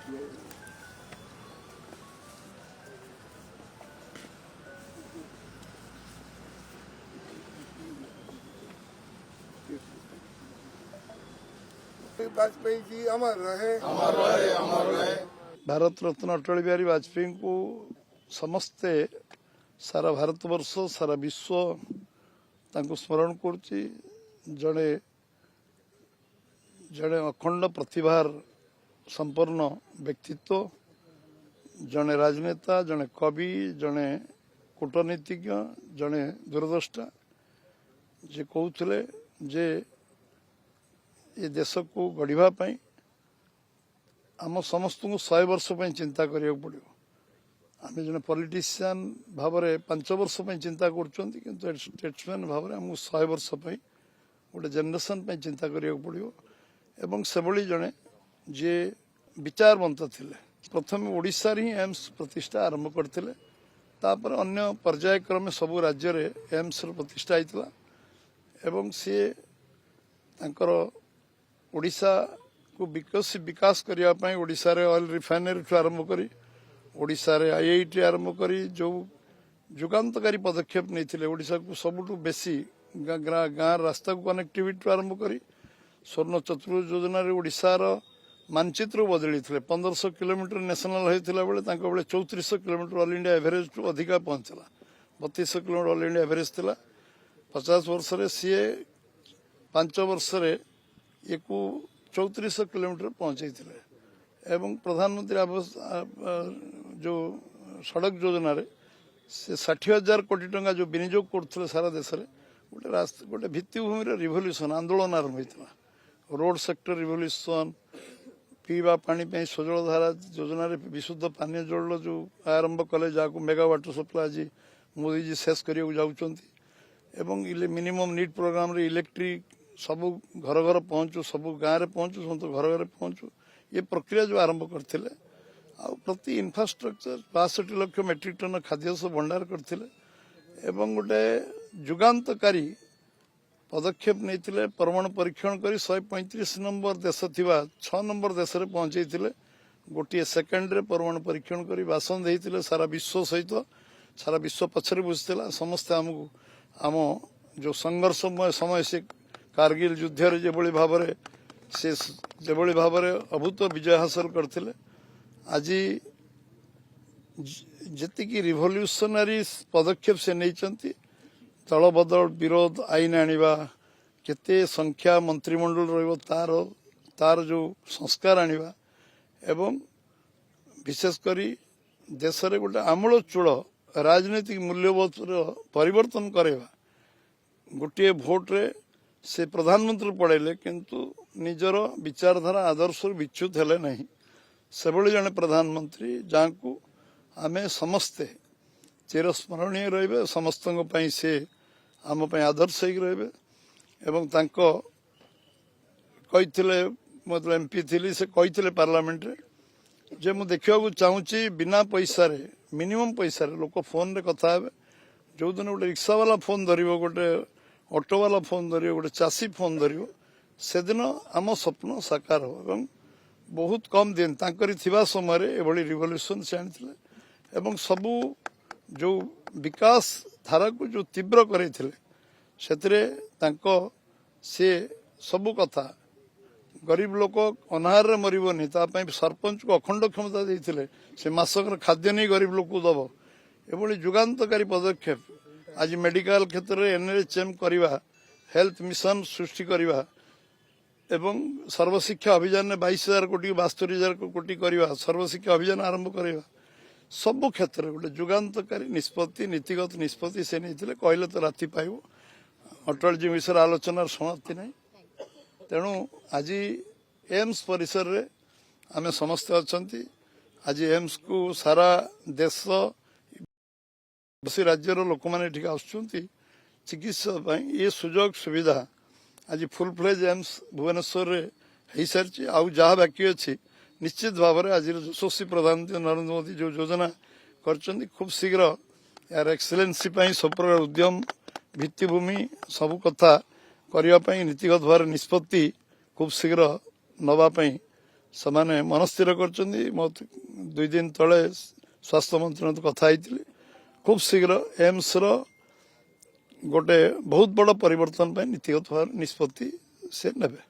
वाजपेयी जी अमर रहे, अमर रहे, अमर रहे। भारत रत्न अटल बिहारी वाजपेयी को समस्ते सारा भारतवर्ष सारा विश्व तांको स्मरण करुच्ची। जड़े जड़े अखंड प्रतिभार संपन्न व्यक्तित्व, जड़े राजनेता, जड़े कवि, जड़े कूटनीतिज्ञ, जड़े दूरदृष्टा जे कहते जे ये देश को गढ़ा आम समस्त को 100 वर्ष चिंता करिया पड़ो। आम जन पॉलिटिशियन भाव में 5 वर्ष चिंता कर स्टेट्समैन भाव में आमको 100 वर्ष गोटे जेनेरेशन चिंता करिया पड़ो। एवं से भली जड़े जे विचारवंत थिले प्रथम ओडिशा ही एम्स प्रतिष्ठा आरंभ करते तापर अन्य पर्यायक्रमे सबू राज्य रे एम्स प्रतिष्ठा होता एवं सी तांकर ओडिशा को विकास करने ओडिशा रे ऑयल रिफाइनरी आरंभ करी ओडिशा रे आईआईटी आरंभ करी जो जुगांतकारी पदक्षेप नहीं ओडिशा को सबुठु बेसी गाँ रास्ता को कनेक्टिविटी आरंभ करी स्वर्ण चतुर्भुज योजना रे ओडिशार मानचित्र बदली 1500 किलोमीटर नेशनल होता बेले 3400 किलोमीटर ऑल इंडिया एवरेज टू अधिका पहुंचला 3200 किलोमीटर ऑल इंडिया एवरेज थिला 50 वर्ष रे सीए 5 वर्ष रे ये 3400 किलोमीटर पहुंचाई एवं प्रधानमंत्री आवास जो सड़क योजना रे से 60,000 कोटी टंका जो विनियोग करते सारा देश में गोटे रास्ता गोटे भित्तिभूमि रिवोल्यूशन आंदोलन आरंभ होता रोड सेक्टर रिवोल्यूशन पीवा पानी सजल धारा योजना रे विशुद्ध पानी जल जो आरंभ कले जहाँ मेगा वाटर सप्लाई आज मोदी जी शेष करने एवं मिनिमम नीड प्रोग्राम रे इलेक्ट्रिक सबू घर घर पहुंचू सबू गाँव में पहुंचू सब घर घर पहुंचू ये प्रक्रिया जो आरंभ करते प्रति इन्फ्रास्ट्रक्चर 62 लाख मेट्रिक टन खाद्य भंडार करते एवं गोटे जुगांतकारी पदक्षेप नहीं परमाणु परीक्षण कर 135 नंबर देश थिबा 6 नंबर देश रे पहुंचे गोटे सेकेंड रे परमाणु परीक्षण कर भाषण देते सारा विश्व सहित सारा विश्व पछरे बुझला समस्ते आमको आम जो संघर्षमय समय से कारगिल युद्ध जो भाव से जो भाव अभूत विजय हासिल करते आज जी रिवोल्यूशनरी पदक्षेप से नहीं दल बदल विरोध आईन आनिबा केते संख्या मंत्रिमंडल रहिबो तार जो संस्कार आनिबा एवं विशेषकर देश रे गोटे आमूलचूल राजनीतिक मूल्यबोध परिवर्तन करेबा गोटे भोट रे से प्रधानमंत्री पड़ेले किंतु निजर विचारधारा आदर्श विच्युत हेले नहीं से भली जने प्रधानमंत्री जहाँ को आमे समस्ते चिरस्मरणीय रहिबे समस्त से आम आदर्श रहिबे एवं तांको कहिथिले मतलब एमपी थिली से कहिथिले पार्लियामेंट रे जे मु देखिया को चाहूची बिना पैसा रे मिनिमम पैसा रे लोक फोन रे कथा हेबे जो दिन गोटे रिक्शा वाला फोन धरिबो गोटे ऑटो वाला फोन धरिबो गोटे चासी फोन धरिबो से दिन आम स्वप्न साकार हो एवं बहुत कम दिन तांकरी थिबा समय रे एभली रिवोल्यूशन से आनिथिले एवं सबू जो विकास धारा को जो तीव्र करते से सबू कथा गरीब लोक अनाहार मरबनी सरपंच को अखंड क्षमता देते से मासक खाद्य नहीं गरीब लोक को दब एभली जुगांतकारी पदक्षेप आज मेडिकल क्षेत्र में एनएचएम करवा हेल्थ मिशन सृष्टि करवा एवं सर्वशिक्षा अभियान 22,000 कोटी 72,000 कोटी करवा सर्वशिक्षा अभियान आरंभ करवा सबु क्षेत्र में गोटे जुगांतकारी निष्पत्ति नीतिगत निष्पत्ति से नहीं कहले तो राति पाइब अटल जी विषय आलोचनार समाप्ति नहीं तेणु आज एम्स परिसर रे आमे समस्त अच्छा आज एम्स को सारा देश राज्यर लोक मैंने चिकित्सा ये सुजोग सुविधा आज फुल फ्लेज एम्स भुवनेश्वर रे हो सारी आउ जहाँ बाकी अच्छी निश्चित भाव में आज यशस्वी प्रधानमंत्री नरेंद्र मोदी जो योजना कर खूब शीघ्र यार एक्सीलेंसी सब प्रकार उद्यम भित्तिभूमि सबू कथा करने नीतिगत भाव निष्पत्ति खूब शीघ्र नवापाई ସେମାନେ ମନ ସ୍ଥିର କରିଛନ୍ତି। ମୋ 2 ଦିନ ତଳେ ସ୍ୱାସ୍ଥ୍ୟ ମନ୍ତ୍ରୀଙ୍କ କଥା ହେଇଥିଲି। ଖୁବ୍ ଶୀଘ୍ର ଏମ୍ସର ଗୋଟେ ବହୁତ ବଡ଼ ପରିବର୍ତ୍ତନ ପାଇଁ ନୀତିଗତ ଭାବରେ ନିଷ୍ପତ୍ତି ସେ ନେବେ।